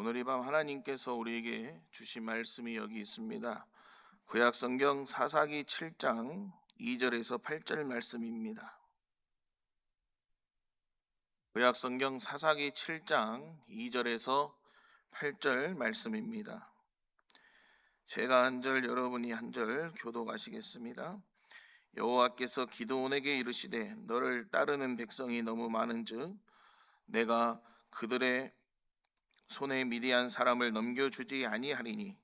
오늘 이 밤 하나님께서 우리에게 주신 말씀이 여기 있습니다. 구약성경 사사기 7장 2절에서 8절 말씀입니다. 구약성경 사사기 7장 2절에서 8절 말씀입니다. 제가 한 절, 여러분이 한 절 교독하시겠습니다. 여호와께서 기드온에게 이르시되 너를 따르는 백성이 너무 많은즉 내가 그들의 손에 미디안 사람을 넘겨주지 아니하리니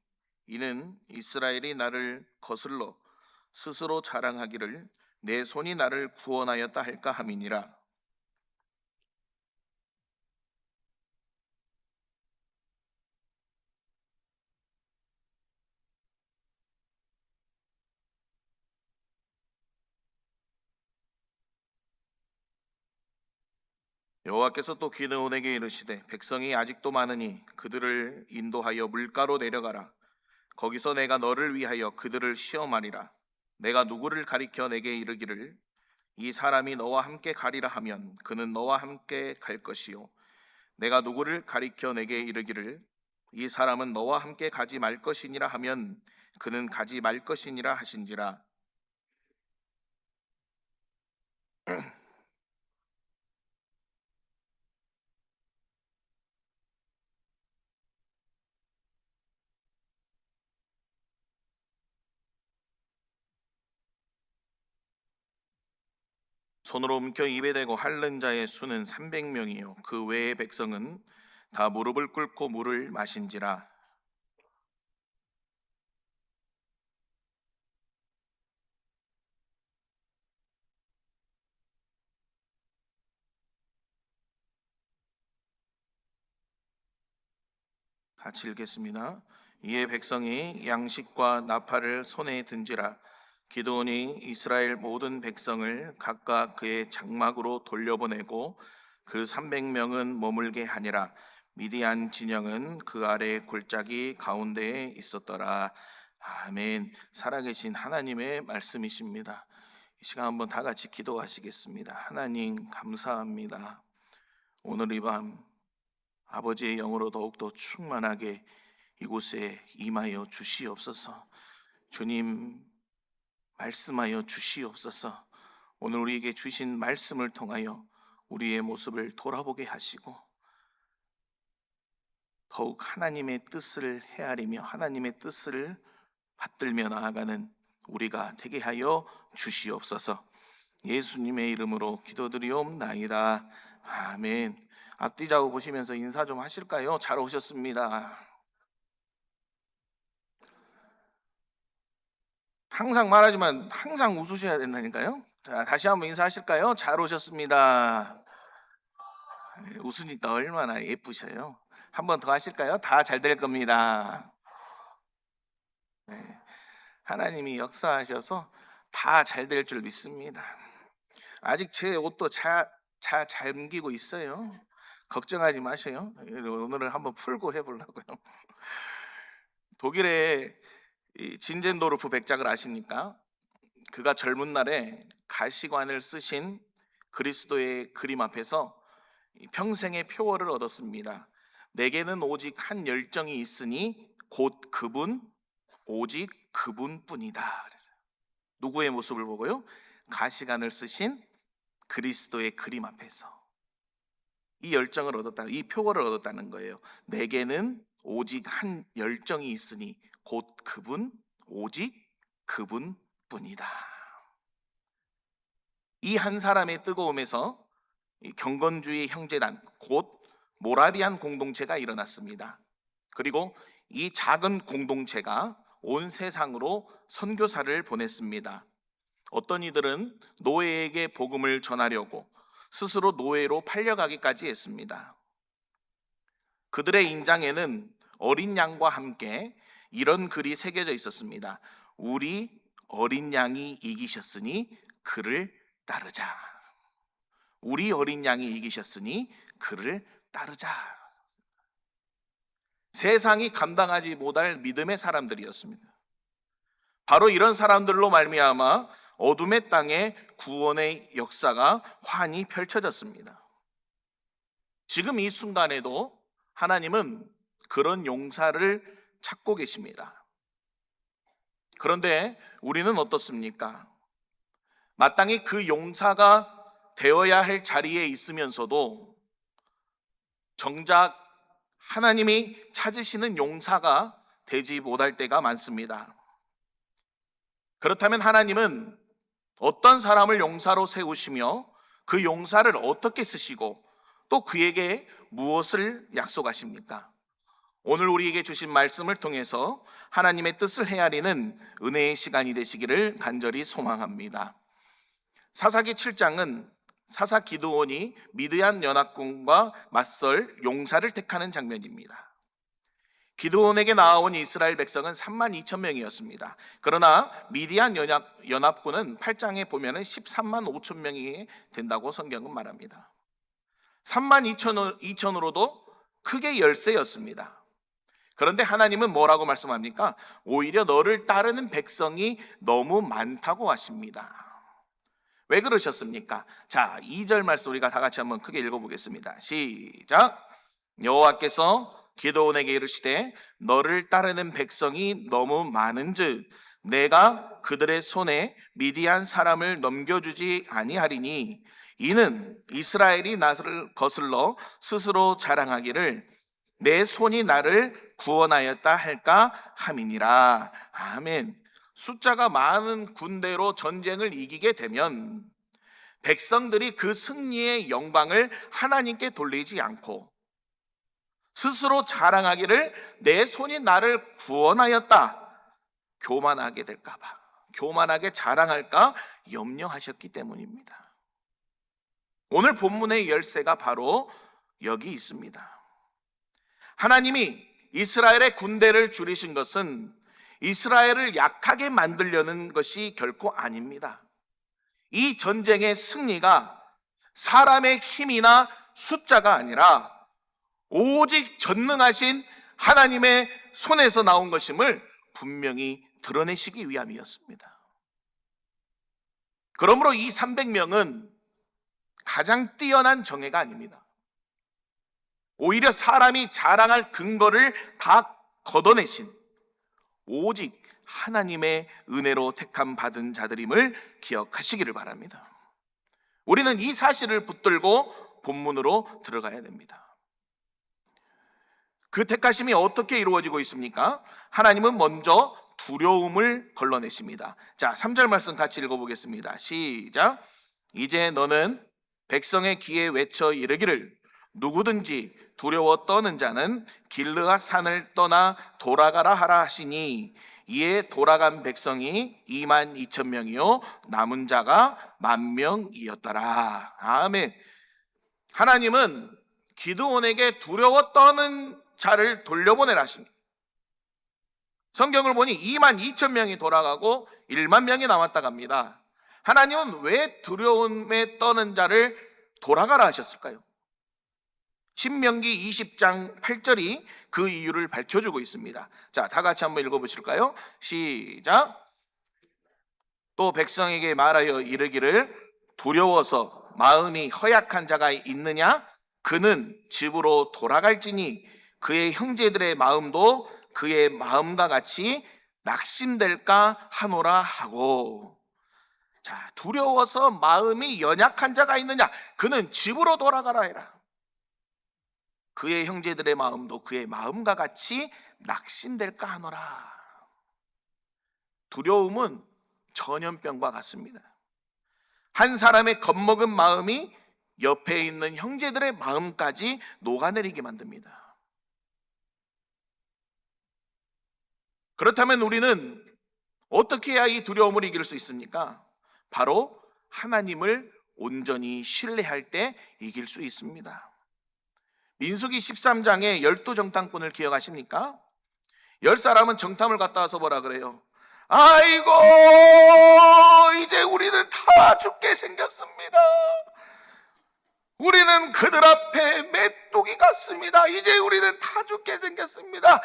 이는 이스라엘이 나를 거슬러 스스로 자랑하기를 내 손이 나를 구원하였다 할까 함이니라. 여호와께서 또 기드온에게 이르시되 백성이 아직도 많으니 그들을 인도하여 물가로 내려가라. 거기서 내가 너를 위하여 그들을 시험하리라. 내가 누구를 가리켜 내게 이르기를 이 사람이 너와 함께 가리라 하면 그는 너와 함께 갈 것이요 내가 누구를 가리켜 내게 이르기를 이 사람은 너와 함께 가지 말 것이니라 하면 그는 가지 말 것이니라 하신지라. 손으로 움켜 입에 대고 핥는 자의 수는 300명이요 그 외의 백성은 다 무릎을 꿇고 물을 마신지라. 같이 읽겠습니다. 이에 백성이 양식과 나팔을 손에 든지라. 기드온이 이스라엘 모든 백성을 각각 그의 장막으로 돌려보내고 그 300명은 머물게 하니라. 미디안 진영은 그 아래 골짜기 가운데에 있었더라. 아멘. 살아계신 하나님의 말씀이십니다. 이 시간 한번 다 같이 기도하시겠습니다. 하나님 감사합니다. 오늘 이 밤 아버지의 영으로 더욱더 충만하게 이곳에 임하여 주시옵소서. 주님 말씀하여 주시옵소서. 오늘 우리에게 주신 말씀을 통하여 우리의 모습을 돌아보게 하시고 더욱 하나님의 뜻을 헤아리며 하나님의 뜻을 받들며 나아가는 우리가 되게 하여 주시옵소서. 예수님의 이름으로 기도드리옵나이다. 아멘. 앞뒤 좌우 보시면서 인사 좀 하실까요? 잘 오셨습니다. 항상 말하지만 항상 웃으셔야 된다니까요. 자, 다시 한번 인사하실까요? 잘 오셨습니다. 웃으니까 얼마나 예쁘셔요. 한 번 더 하실까요? 다 잘 될 겁니다. 네. 하나님이 역사하셔서 다 잘 될 줄 믿습니다. 아직 제 옷도 잘 잠기고 있어요. 걱정하지 마세요. 오늘은 한번 풀고 해보려고요. 독일의 진젠도르프 백작을 아십니까? 그가 젊은 날에 가시관을 쓰신 그리스도의 그림 앞에서 평생의 표어를 얻었습니다. 내게는 오직 한 열정이 있으니 곧 그분, 오직 그분뿐이다. 누구의 모습을 보고요? 가시관을 쓰신 그리스도의 그림 앞에서 이 열정을 얻었다, 이 표어를 얻었다는 거예요. 내게는 오직 한 열정이 있으니 곧 그분, 오직 그분뿐이다. 이 한 사람의 뜨거움에서 경건주의 형제단, 곧 모라비안 공동체가 일어났습니다. 그리고 이 작은 공동체가 온 세상으로 선교사를 보냈습니다. 어떤 이들은 노예에게 복음을 전하려고 스스로 노예로 팔려가기까지 했습니다. 그들의 인장에는 어린 양과 함께 이런 글이 새겨져 있었습니다. 우리 어린 양이 이기셨으니 그를 따르자. 우리 어린 양이 이기셨으니 그를 따르자. 세상이 감당하지 못할 믿음의 사람들이었습니다. 바로 이런 사람들로 말미암아 어둠의 땅에 구원의 역사가 환히 펼쳐졌습니다. 지금 이 순간에도 하나님은 그런 용사를 찾고 계십니다. 그런데 우리는 어떻습니까? 마땅히 그 용사가 되어야 할 자리에 있으면서도 정작 하나님이 찾으시는 용사가 되지 못할 때가 많습니다. 그렇다면 하나님은 어떤 사람을 용사로 세우시며 그 용사를 어떻게 쓰시고 또 그에게 무엇을 약속하십니까? 오늘 우리에게 주신 말씀을 통해서 하나님의 뜻을 헤아리는 은혜의 시간이 되시기를 간절히 소망합니다. 사사기 7장은 사사 기드온이 미드얀 연합군과 맞설 용사를 택하는 장면입니다. 기드온에게 나아온 이스라엘 백성은 3만 2천 명이었습니다. 그러나 미디안 연합군은 8장에 보면 13만 5천 명이 된다고 성경은 말합니다. 3만 2천으로도 크게 열세였습니다. 그런데 하나님은 뭐라고 말씀합니까? 오히려 너를 따르는 백성이 너무 많다고 하십니다. 왜 그러셨습니까? 자, 2절 말씀 우리가 다 같이 한번 크게 읽어보겠습니다. 시작. 여호와께서 기드온에게 이르시되 너를 따르는 백성이 너무 많은즉 내가 그들의 손에 미디안 사람을 넘겨주지 아니하리니 이는 이스라엘이 나를 거슬러 스스로 자랑하기를 내 손이 나를 구원하였다 할까 함이니라. 아멘. 숫자가 많은 군대로 전쟁을 이기게 되면 백성들이 그 승리의 영광을 하나님께 돌리지 않고 스스로 자랑하기를 내 손이 나를 구원하였다 교만하게 될까봐, 교만하게 자랑할까 염려하셨기 때문입니다. 오늘 본문의 열쇠가 바로 여기 있습니다. 하나님이 이스라엘의 군대를 줄이신 것은 이스라엘을 약하게 만들려는 것이 결코 아닙니다. 이 전쟁의 승리가 사람의 힘이나 숫자가 아니라 오직 전능하신 하나님의 손에서 나온 것임을 분명히 드러내시기 위함이었습니다. 그러므로 이 300명은 가장 뛰어난 정예가 아닙니다. 오히려 사람이 자랑할 근거를 다 걷어내신 오직 하나님의 은혜로 택함 받은 자들임을 기억하시기를 바랍니다. 우리는 이 사실을 붙들고 본문으로 들어가야 됩니다. 그 택하심이 어떻게 이루어지고 있습니까? 하나님은 먼저 두려움을 걸러내십니다. 자, 3절 말씀 같이 읽어보겠습니다. 시작. 이제 너는 백성의 귀에 외쳐 이르기를 누구든지 두려워 떠는 자는 길르앗 산을 떠나 돌아가라 하라 하시니 이에 돌아간 백성이 2만 2천 명이요 남은 자가 10,000명이었더라. 아멘. 하나님은 기드온에게 두려워 떠는 자를 돌려보내라 하십니다. 성경을 보니 2만 2천 명이 돌아가고 1만 명이 남았다고 합니다. 하나님은 왜 두려움에 떠는 자를 돌아가라 하셨을까요? 신명기 20장 8절이 그 이유를 밝혀주고 있습니다. 자, 다 같이 한번 읽어보실까요? 시작. 또 백성에게 말하여 이르기를 두려워서 마음이 허약한 자가 있느냐? 그는 집으로 돌아갈지니 그의 형제들의 마음도 그의 마음과 같이 낙심될까 하노라 하고. 자, 두려워서 마음이 연약한 자가 있느냐? 그는 집으로 돌아가라 해라. 그의 형제들의 마음도 그의 마음과 같이 낙심될까 하노라. 두려움은 전염병과 같습니다. 한 사람의 겁먹은 마음이 옆에 있는 형제들의 마음까지 녹아내리게 만듭니다. 그렇다면 우리는 어떻게 해야 이 두려움을 이길 수 있습니까? 바로 하나님을 온전히 신뢰할 때 이길 수 있습니다. 민수기 13장의 12정탐꾼을 기억하십니까? 10사람은 정탐을 갔다 와서 뭐라 그래요? 아이고 이제 우리는 다 죽게 생겼습니다. 우리는 그들 앞에 메뚜기 같습니다. 이제 우리는 다 죽게 생겼습니다.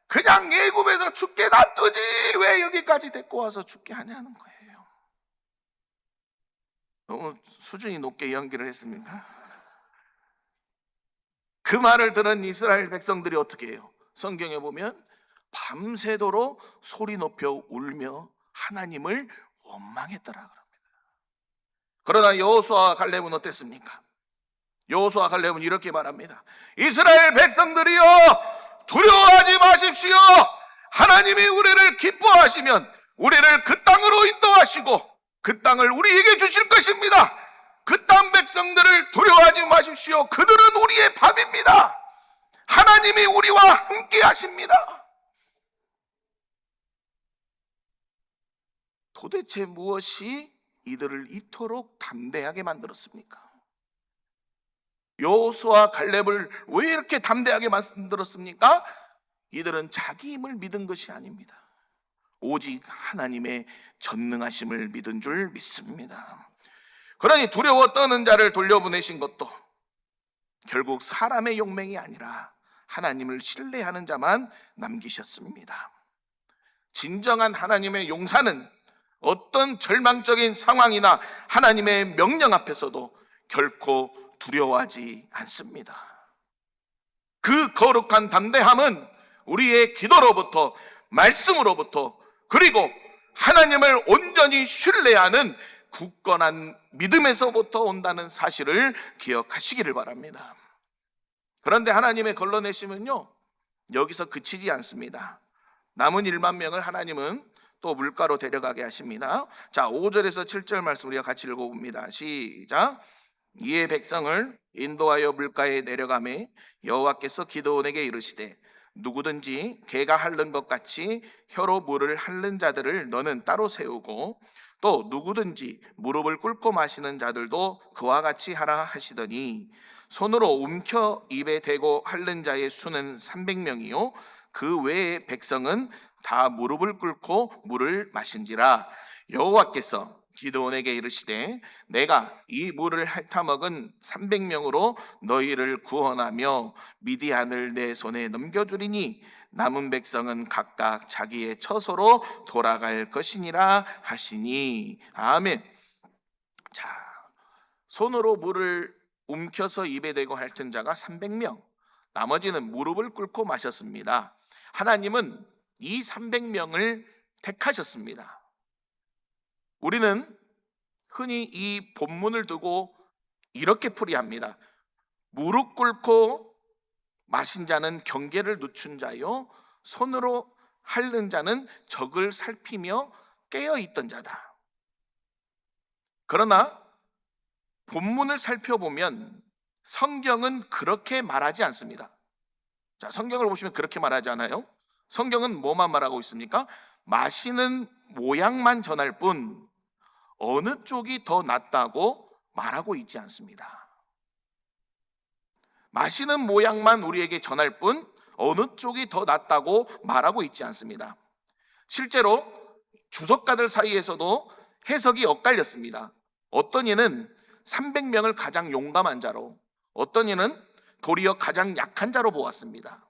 그냥 애굽에서 죽게 놔두지 왜 여기까지 데리고 와서 죽게 하냐는 거예요. 너무 수준이 높게 연기를 했습니까? 그 말을 들은 이스라엘 백성들이 어떻게 해요? 성경에 보면 밤새도록 소리 높여 울며 하나님을 원망했더라 그럽니다. 그러나 여호수아와 갈렙은 어땠습니까? 여호수아와 갈렙은 이렇게 말합니다. 이스라엘 백성들이여, 두려워하지 마십시오. 하나님이 우리를 기뻐하시면 우리를 그 땅으로 인도하시고 그 땅을 우리에게 주실 것입니다. 그 땅 백성들을 두려워하지 마십시오. 그들은 우리의 밥입니다. 하나님이 우리와 함께 하십니다. 도대체 무엇이 이들을 이토록 담대하게 만들었습니까? 여호수아 갈렙을 왜 이렇게 담대하게 만들었습니까? 이들은 자기 힘을 믿은 것이 아닙니다. 오직 하나님의 전능하심을 믿은 줄 믿습니다. 그러니 두려워 떠는 자를 돌려보내신 것도 결국 사람의 용맹이 아니라 하나님을 신뢰하는 자만 남기셨습니다. 진정한 하나님의 용사는 어떤 절망적인 상황이나 하나님의 명령 앞에서도 결코 두려워하지 않습니다. 그 거룩한 담대함은 우리의 기도로부터, 말씀으로부터, 그리고 하나님을 온전히 신뢰하는 굳건한 믿음에서부터 온다는 사실을 기억하시기를 바랍니다. 그런데 하나님의 걸러내심은요, 여기서 그치지 않습니다. 남은 1만 명을 하나님은 또 물가로 데려가게 하십니다. 자, 5절에서 7절 말씀 우리가 같이 읽어봅니다. 시작. 이에 백성을 인도하여 물가에 내려가매 여호와께서 기드온에게 이르시되 누구든지 개가 핥는 것 같이 혀로 물을 핥는 자들을 너는 따로 세우고 또 누구든지 무릎을 꿇고 마시는 자들도 그와 같이 하라 하시더니 손으로 움켜 입에 대고 핥는 자의 수는 300명이요 그 외의 백성은 다 무릎을 꿇고 물을 마신지라. 여호와께서 기드온에게 이르시되 내가 이 물을 핥아먹은 300명으로 너희를 구원하며 미디안을 내 손에 넘겨주리니 남은 백성은 각각 자기의 처소로 돌아갈 것이니라 하시니. 아멘. 자, 손으로 물을 움켜서 입에 대고 핥은 자가 300명, 나머지는 무릎을 꿇고 마셨습니다. 하나님은 이 300명을 택하셨습니다. 우리는 흔히 이 본문을 두고 이렇게 풀이합니다. 무릎 꿇고 마신 자는 경계를 늦춘 자요, 손으로 핥는 자는 적을 살피며 깨어있던 자다. 그러나 본문을 살펴보면 성경은 그렇게 말하지 않습니다. 자, 성경을 보시면 그렇게 말하지 않아요. 성경은 뭐만 말하고 있습니까? 마시는 모양만 전할 뿐 어느 쪽이 더 낫다고 말하고 있지 않습니다. 마시는 모양만 우리에게 전할 뿐 어느 쪽이 더 낫다고 말하고 있지 않습니다. 실제로 주석가들 사이에서도 해석이 엇갈렸습니다. 어떤 이는 300명을 가장 용감한 자로, 어떤 이는 도리어 가장 약한 자로 보았습니다.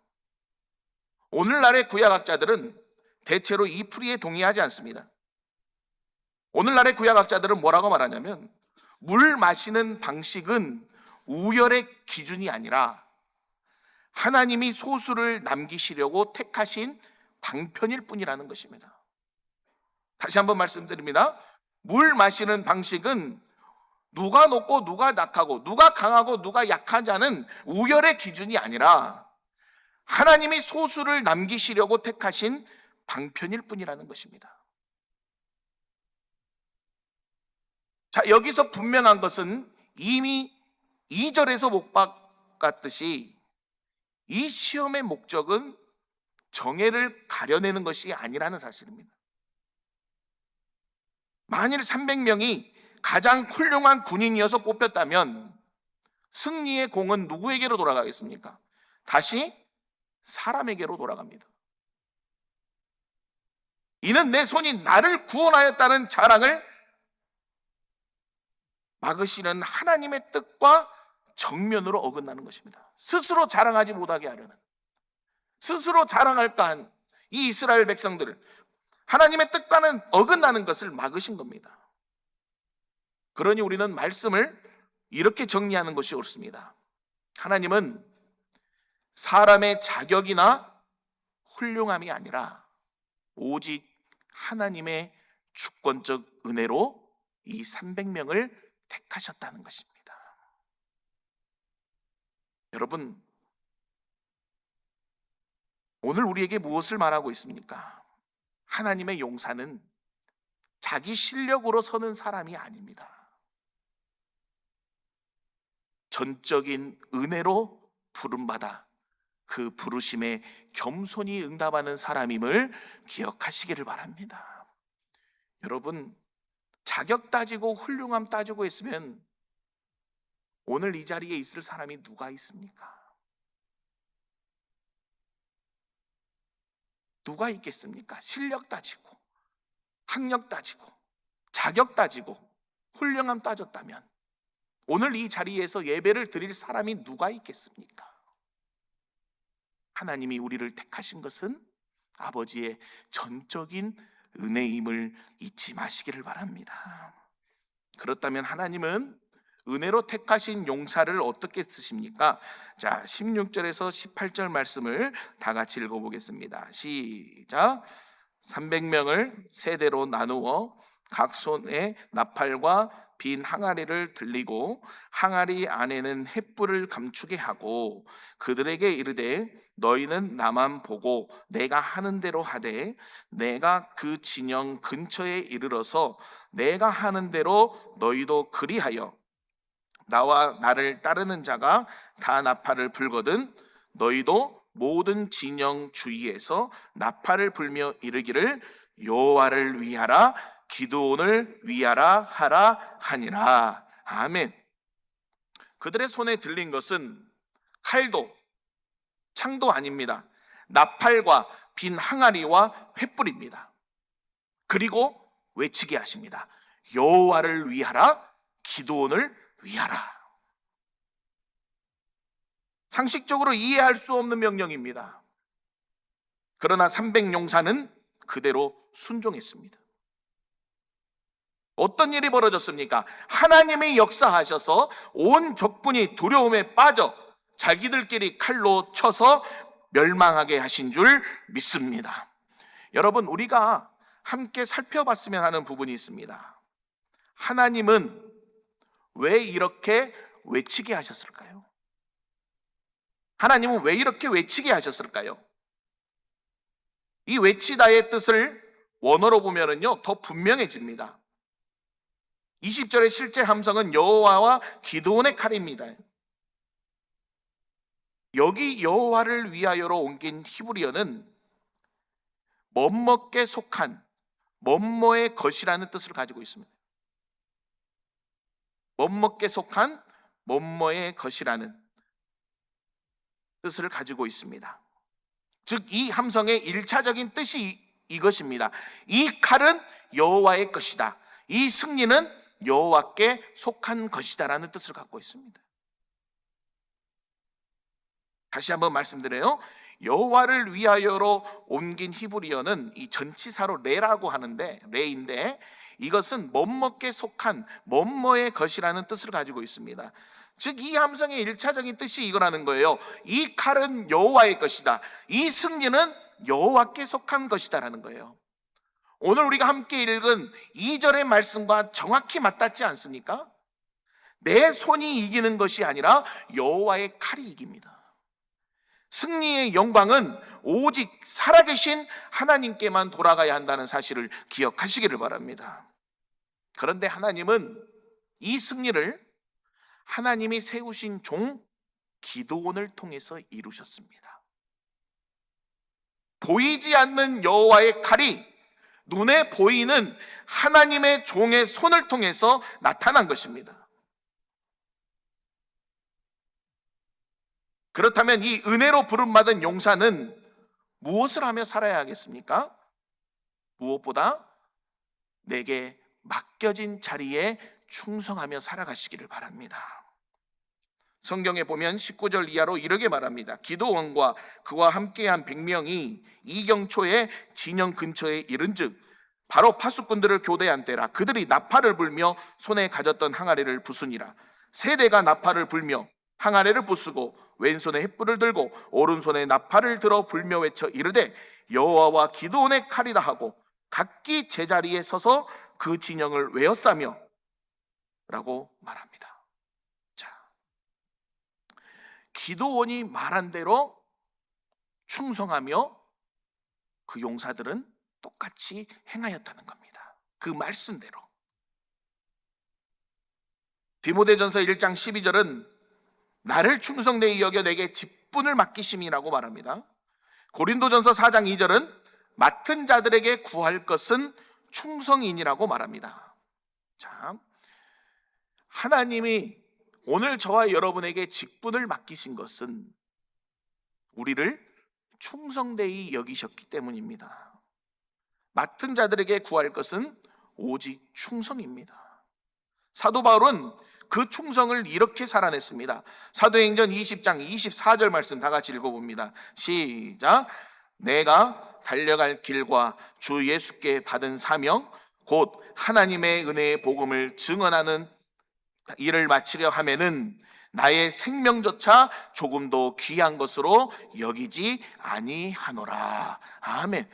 오늘날의 구약학자들은 대체로 이 풀이에 동의하지 않습니다. 오늘날의 구약학자들은 뭐라고 말하냐면 물 마시는 방식은 우열의 기준이 아니라 하나님이 소수를 남기시려고 택하신 방편일 뿐이라는 것입니다. 다시 한번 말씀드립니다. 물 마시는 방식은 누가 높고 누가 약하고 누가 강하고 누가 약한 자는 우열의 기준이 아니라 하나님이 소수를 남기시려고 택하신 방편일 뿐이라는 것입니다. 자, 여기서 분명한 것은 이미 2절에서 못 박았듯이 이 시험의 목적은 정예를 가려내는 것이 아니라는 사실입니다. 만일 300명이 가장 훌륭한 군인이어서 뽑혔다면 승리의 공은 누구에게로 돌아가겠습니까? 다시 사람에게로 돌아갑니다. 이는 내 손이 나를 구원하였다는 자랑을 막으시는 하나님의 뜻과 정면으로 어긋나는 것입니다. 스스로 자랑하지 못하게 하려는, 스스로 자랑할까 한 이 이스라엘 백성들을 하나님의 뜻과는 어긋나는 것을 막으신 겁니다. 그러니 우리는 말씀을 이렇게 정리하는 것이 옳습니다. 하나님은 사람의 자격이나 훌륭함이 아니라 오직 하나님의 주권적 은혜로 이 300명을 택하셨다는 것입니다. 여러분, 오늘 우리에게 무엇을 말하고 있습니까? 하나님의 용사는 자기 실력으로 서는 사람이 아닙니다. 전적인 은혜로 부름받아 그 부르심에 겸손히 응답하는 사람임을 기억하시기를 바랍니다. 여러분, 자격 따지고 훌륭함 따지고 있으면 오늘 이 자리에 있을 사람이 누가 있습니까? 누가 있겠습니까? 실력 따지고, 학력 따지고, 자격 따지고, 훌륭함 따졌다면 오늘 이 자리에서 예배를 드릴 사람이 누가 있겠습니까? 하나님이 우리를 택하신 것은 아버지의 전적인 은혜임을 잊지 마시기를 바랍니다. 그렇다면 하나님은 은혜로 택하신 용사를 어떻게 쓰십니까? 자, 16절에서 18절 말씀을 다 같이 읽어보겠습니다. 시작. 300명을 세대로 나누어 각 손에 나팔과 빈 항아리를 들리고 항아리 안에는 횃불을 감추게 하고 그들에게 이르되 너희는 나만 보고 내가 하는 대로 하되 내가 그 진영 근처에 이르러서 내가 하는 대로 너희도 그리하여 나와 나를 따르는 자가 다 나팔을 불거든 너희도 모든 진영 주위에서 나팔을 불며 이르기를 여호와를 위하라 기드온을 위하라 하라 하니라. 아멘. 그들의 손에 들린 것은 칼도 창도 아닙니다. 나팔과 빈 항아리와 횃불입니다. 그리고 외치게 하십니다. 여호와를 위하라 기드온을 위하라. 상식적으로 이해할 수 없는 명령입니다. 그러나 300용사는 그대로 순종했습니다. 어떤 일이 벌어졌습니까? 하나님이 역사하셔서 온 적군이 두려움에 빠져 자기들끼리 칼로 쳐서 멸망하게 하신 줄 믿습니다. 여러분, 우리가 함께 살펴봤으면 하는 부분이 있습니다. 하나님은 왜 이렇게 외치게 하셨을까요? 하나님은 왜 이렇게 외치게 하셨을까요? 이 외치다의 뜻을 원어로 보면은요, 더 분명해집니다. 20절의 실제 함성은 여호와와 기드온의 칼입니다. 여기 여호와를 위하여로 옮긴 히브리어는 멋먹게 속한 멋머의 것이라는 뜻을 가지고 있습니다. 멋먹게 속한 멋머의 것이라는 뜻을 가지고 있습니다. 즉 이 함성의 1차적인 뜻이 이것입니다. 이 칼은 여호와의 것이다. 이 승리는 여호와께 속한 것이다라는 뜻을 갖고 있습니다. 다시 한번 말씀드려요. 여호와를 위하여로 옮긴 히브리어는 이 전치사로 레라고 하는데 레인데 이것은 멋먹게 속한 멋머의 것이라는 뜻을 가지고 있습니다. 즉 이 함성의 1차적인 뜻이 이거라는 거예요. 이 칼은 여호와의 것이다. 이 승리는 여호와께 속한 것이다라는 거예요. 오늘 우리가 함께 읽은 2절의 말씀과 정확히 맞닿지 않습니까? 내 손이 이기는 것이 아니라 여호와의 칼이 이깁니다. 승리의 영광은 오직 살아계신 하나님께만 돌아가야 한다는 사실을 기억하시기를 바랍니다. 그런데 하나님은 이 승리를 하나님이 세우신 종 기드온을 통해서 이루셨습니다. 보이지 않는 여호와의 칼이 눈에 보이는 하나님의 종의 손을 통해서 나타난 것입니다. 그렇다면 이 은혜로 부름받은 용사는 무엇을 하며 살아야 하겠습니까? 무엇보다 내게 맡겨진 자리에 충성하며 살아가시기를 바랍니다. 성경에 보면 19절 이하로 이렇게 말합니다. 기드온과 그와 함께한 100명이 이경초에 진영 근처에 이른즉 바로 파수꾼들을 교대한 때라. 그들이 나팔을 불며 손에 가졌던 항아리를 부수니라. 세대가 나팔을 불며 항아리를 부수고 왼손에 횃불을 들고 오른손에 나팔을 들어 불며 외쳐 이르되 여호와와 기드온의 칼이다 하고 각기 제자리에 서서 그 진영을 외웠사며 라고 말합니다. 자, 기드온이 말한 대로 충성하며 그 용사들은 똑같이 행하였다는 겁니다. 그 말씀대로. 디모데전서 1장 12절은 나를 충성되이 여겨 내게 직분을 맡기심이라고 말합니다. 고린도전서 4장 2절은 맡은 자들에게 구할 것은 충성인이라고 말합니다. 자, 하나님이 오늘 저와 여러분에게 직분을 맡기신 것은 우리를 충성되이 여기셨기 때문입니다. 맡은 자들에게 구할 것은 오직 충성입니다. 사도 바울은 그 충성을 이렇게 살아냈습니다. 사도행전 20장 24절 말씀 다 같이 읽어봅니다. 시작. 내가 달려갈 길과 주 예수께 받은 사명 곧 하나님의 은혜의 복음을 증언하는 일을 마치려 하면은 나의 생명조차 조금도 귀한 것으로 여기지 아니하노라. 아멘.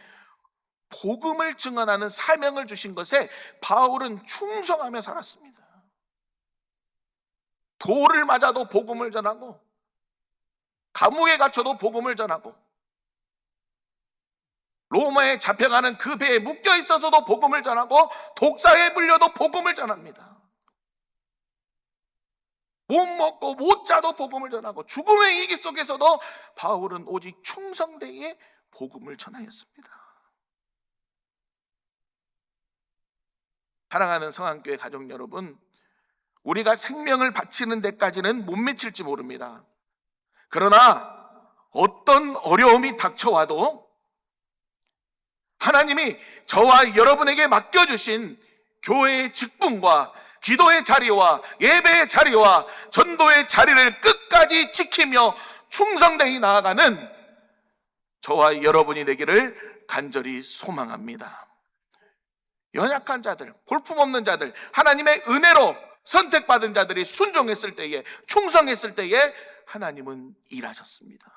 복음을 증언하는 사명을 주신 것에 바울은 충성하며 살았습니다. 돌을 맞아도 복음을 전하고 감옥에 갇혀도 복음을 전하고 로마에 잡혀가는 그 배에 묶여 있어서도 복음을 전하고 독사에 물려도 복음을 전합니다. 못 먹고 못 자도 복음을 전하고 죽음의 위기 속에서도 바울은 오직 충성되게 복음을 전하였습니다. 사랑하는 성안교회 가족 여러분, 우리가 생명을 바치는 데까지는 못 미칠지 모릅니다. 그러나 어떤 어려움이 닥쳐와도 하나님이 저와 여러분에게 맡겨주신 교회의 직분과 기도의 자리와 예배의 자리와 전도의 자리를 끝까지 지키며 충성되이 나아가는 저와 여러분이 되기를 간절히 소망합니다. 연약한 자들, 볼품없는 자들, 하나님의 은혜로 선택받은 자들이 순종했을 때에, 충성했을 때에 하나님은 일하셨습니다.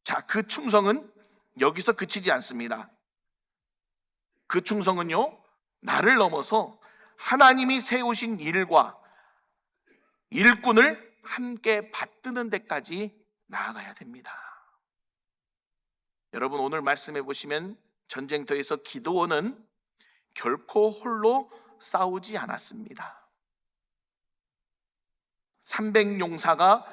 자, 그 충성은 여기서 그치지 않습니다. 그 충성은요, 나를 넘어서 하나님이 세우신 일과 일꾼을 함께 받드는 데까지 나아가야 됩니다. 여러분, 오늘 말씀해 보시면 전쟁터에서 기드온은 결코 홀로 싸우지 않았습니다. 300용사가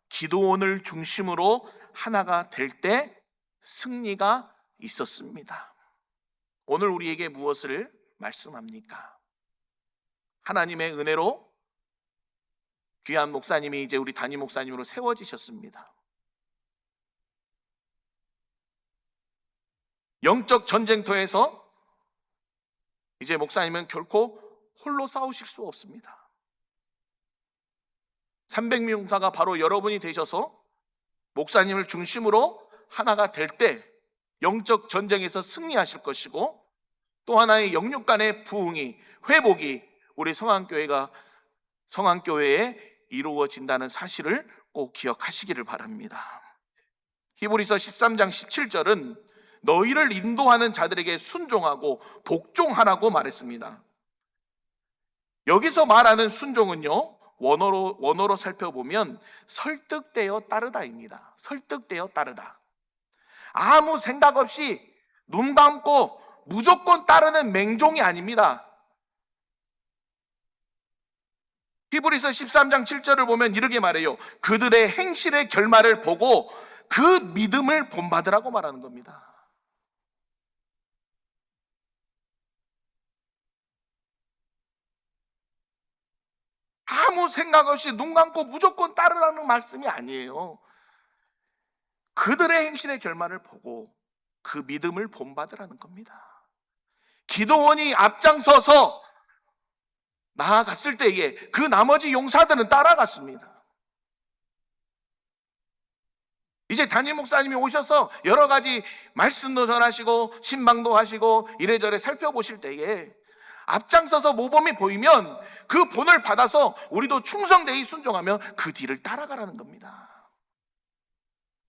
기드온을 중심으로 하나가 될 때 승리가 있었습니다. 오늘 우리에게 무엇을 말씀합니까? 하나님의 은혜로 귀한 목사님이 이제 우리 담임 목사님으로 세워지셨습니다. 영적 전쟁터에서 이제 목사님은 결코 홀로 싸우실 수 없습니다. 300명사가 바로 여러분이 되셔서 목사님을 중심으로 하나가 될 때 영적 전쟁에서 승리하실 것이고, 또 하나의 영육 간의 부흥이, 회복이 우리 성안교회에 이루어진다는 사실을 꼭 기억하시기를 바랍니다. 히브리서 13장 17절은 너희를 인도하는 자들에게 순종하고 복종하라고 말했습니다. 여기서 말하는 순종은요, 원어로 살펴보면 설득되어 따르다입니다. 설득되어 따르다. 아무 생각 없이 눈 감고 무조건 따르는 맹종이 아닙니다. 히브리서 13장 7절을 보면 이렇게 말해요. 그들의 행실의 결말을 보고 그 믿음을 본받으라고 말하는 겁니다. 아무 생각 없이 눈 감고 무조건 따르라는 말씀이 아니에요. 그들의 행실의 결말을 보고 그 믿음을 본받으라는 겁니다. 기드온이 앞장서서 나아갔을 때에 그 나머지 용사들은 따라갔습니다. 이제 담임 목사님이 오셔서 여러 가지 말씀도 전하시고 신방도 하시고 이래저래 살펴보실 때에 앞장서서 모범이 보이면 그 본을 받아서 우리도 충성되이 순종하며 그 뒤를 따라가라는 겁니다.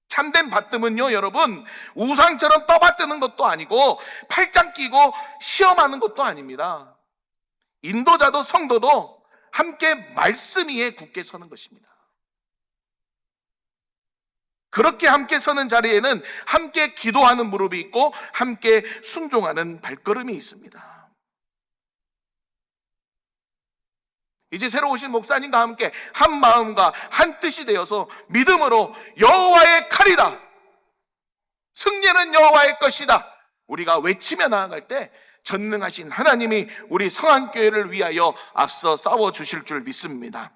참된 받듦은요, 여러분, 우상처럼 떠받드는 것도 아니고 팔짱 끼고 시험하는 것도 아닙니다. 인도자도 성도도 함께 말씀 위에 굳게 서는 것입니다. 그렇게 함께 서는 자리에는 함께 기도하는 무릎이 있고 함께 순종하는 발걸음이 있습니다. 이제 새로 오신 목사님과 함께 한 마음과 한 뜻이 되어서 믿음으로 여호와의 칼이다, 승리는 여호와의 것이다, 우리가 외치며 나아갈 때 전능하신 하나님이 우리 성안교회를 위하여 앞서 싸워주실 줄 믿습니다.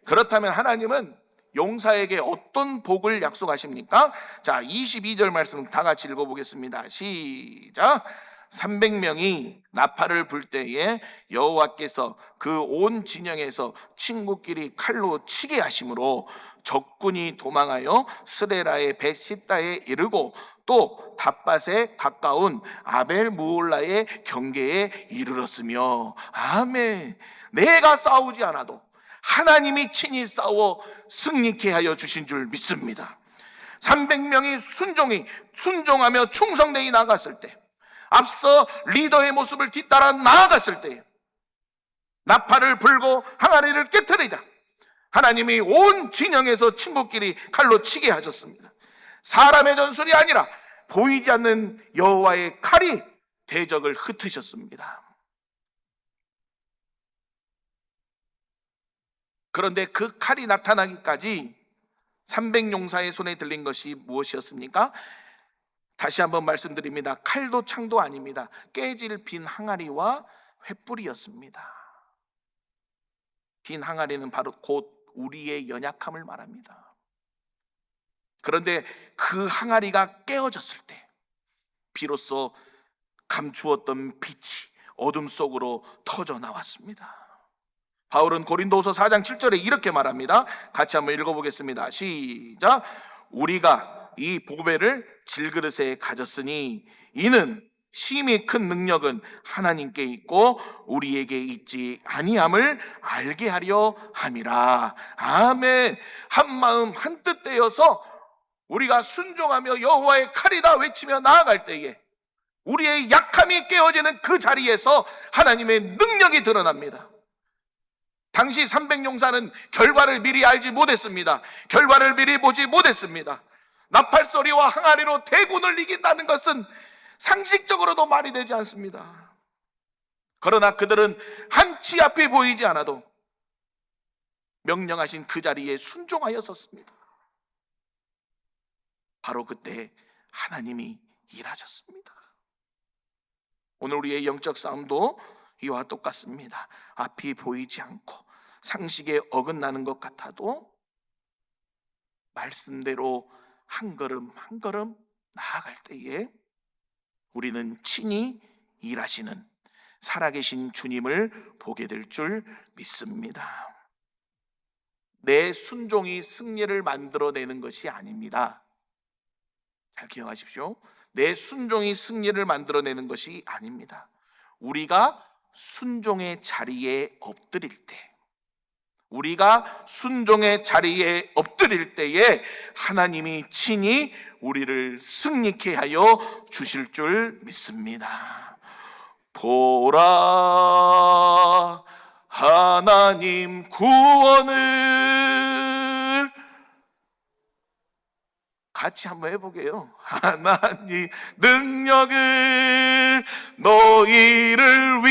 그렇다면 하나님은 용사에게 어떤 복을 약속하십니까? 자, 22절 말씀 다 같이 읽어보겠습니다. 시작. 300명이 나팔을 불 때에 여호와께서 그 온 진영에서 친구끼리 칼로 치게 하심으로 적군이 도망하여 스레라의 벳시다에 이르고 또 닷밭에 가까운 아벨무올라의 경계에 이르렀으며. 아멘. 내가 싸우지 않아도 하나님이 친히 싸워 승리케 하여 주신 줄 믿습니다. 300명이 순종하며 충성되이 나갔을 때, 앞서 리더의 모습을 뒤따라 나아갔을 때 나팔을 불고 항아리를 깨트리자 하나님이 온 진영에서 친구끼리 칼로 치게 하셨습니다. 사람의 전술이 아니라 보이지 않는 여호와의 칼이 대적을 흩으셨습니다. 그런데 그 칼이 나타나기까지 300용사의 손에 들린 것이 무엇이었습니까? 다시 한번 말씀드립니다. 칼도 창도 아닙니다. 깨질 빈 항아리와 횃불이었습니다. 빈 항아리는 바로 곧 우리의 연약함을 말합니다. 그런데 그 항아리가 깨어졌을 때 비로소 감추었던 빛이 어둠 속으로 터져 나왔습니다. 바울은 고린도후서 4장 7절에 이렇게 말합니다. 같이 한번 읽어보겠습니다. 시작. 우리가 이 보배를 질그릇에 가졌으니 이는 심히 큰 능력은 하나님께 있고 우리에게 있지 아니함을 알게 하려 함이라. 아멘. 한 마음 한 뜻 되어서 우리가 순종하며 여호와의 칼이다 외치며 나아갈 때에 우리의 약함이 깨어지는 그 자리에서 하나님의 능력이 드러납니다. 당시 300용사는 결과를 미리 알지 못했습니다. 결과를 미리 보지 못했습니다. 나팔소리와 항아리로 대군을 이긴다는 것은 상식적으로도 말이 되지 않습니다. 그러나 그들은 한치 앞이 보이지 않아도 명령하신 그 자리에 순종하여 섰습니다. 바로 그때 하나님이 일하셨습니다. 오늘 우리의 영적 싸움도 이와 똑같습니다. 앞이 보이지 않고 상식에 어긋나는 것 같아도 말씀대로 한 걸음 한 걸음 나아갈 때에 우리는 친히 일하시는 살아계신 주님을 보게 될 줄 믿습니다. 내 순종이 승리를 만들어내는 것이 아닙니다. 잘 기억하십시오. 내 순종이 승리를 만들어내는 것이 아닙니다. 우리가 순종의 자리에 엎드릴 때, 우리가 순종의 자리에 엎드릴 때에 하나님이 친히 우리를 승리케 하여 주실 줄 믿습니다. 보라, 하나님 구원을 같이 한번 해보게요. 하나님 능력을 너희를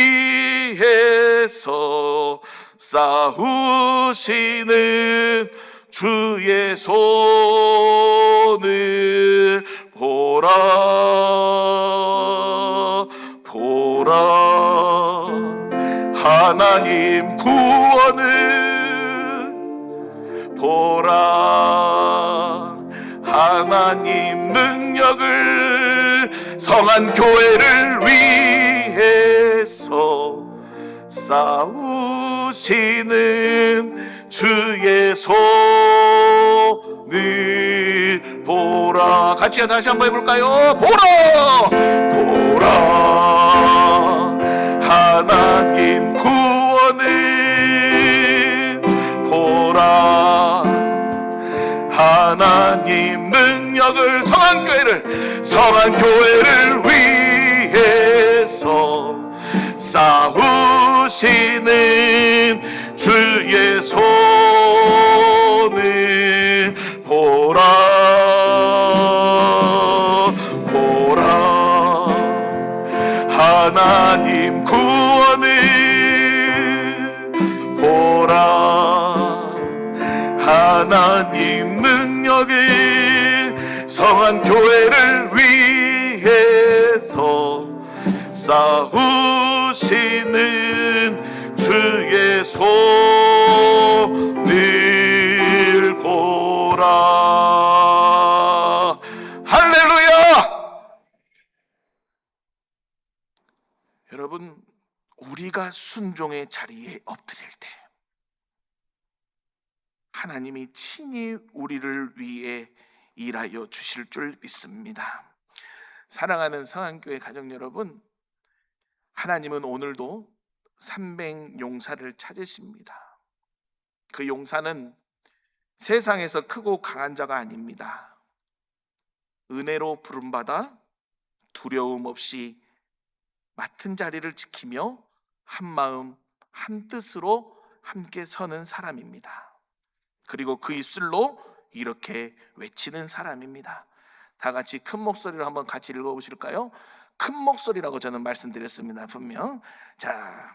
위해서 싸우시는 주의 손을 보라, 보라, 하나님 구원을 보라, 하나님 능력을 성안교회를 위해서 싸우시는 주의 손을 보라. 같이 다시 한번 해볼까요? 보라, 보라, 하나님 구원을 보라. 하나님 능력을 성한교회를 위해서 싸우시는 주의 손을 보라. 하나님 구원을 보라. 하나님 능력을 성한교회를 위해서 싸우시는 주의 손을 보라. 할렐루야. 여러분, 우리가 순종의 자리에 엎드릴 때 하나님이 친히 우리를 위해 일하여 주실 줄 믿습니다. 사랑하는 성한교회 가족 여러분, 하나님은 오늘도 300용사를 찾으십니다. 그 용사는 세상에서 크고 강한 자가 아닙니다. 은혜로 부름받아 두려움 없이 맡은 자리를 지키며 한마음 한뜻으로 함께 서는 사람입니다. 그리고 그 입술로 이렇게 외치는 사람입니다. 다 같이 큰 목소리로 한번 같이 읽어보실까요? 큰 목소리라고 저는 말씀드렸습니다. 분명. 자,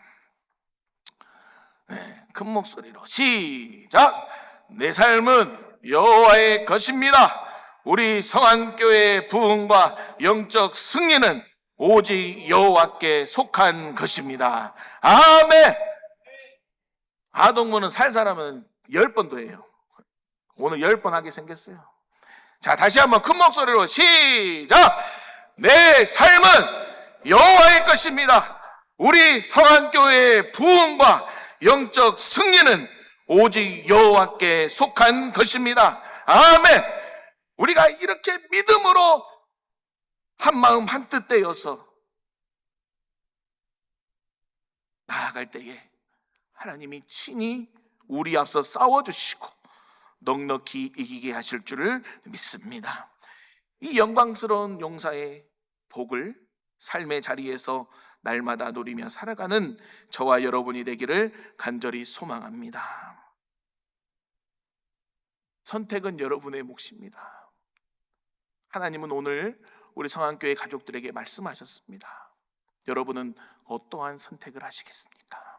큰 목소리로 시작. 내 삶은 여호와의 것입니다. 우리 성한교회의 부흥과 영적 승리는 오직 여호와께 속한 것입니다. 아멘. 아동문은 살 사람은 10번도 해요. 오늘 10번 하게 생겼어요. 자, 다시 한번 큰 목소리로 시작. 내 삶은 여호와의 것입니다. 우리 성한교회의 부흥과 영적 승리는 오직 여호와께 속한 것입니다. 아멘. 우리가 이렇게 믿음으로 한마음 한뜻 되어서 나아갈 때에 하나님이 친히 우리 앞서 싸워주시고 넉넉히 이기게 하실 줄을 믿습니다. 이 영광스러운 용사의 복을 삶의 자리에서 날마다 누리며 살아가는 저와 여러분이 되기를 간절히 소망합니다. 선택은 여러분의 몫입니다. 하나님은 오늘 우리 성한교회 가족들에게 말씀하셨습니다. 여러분은 어떠한 선택을 하시겠습니까?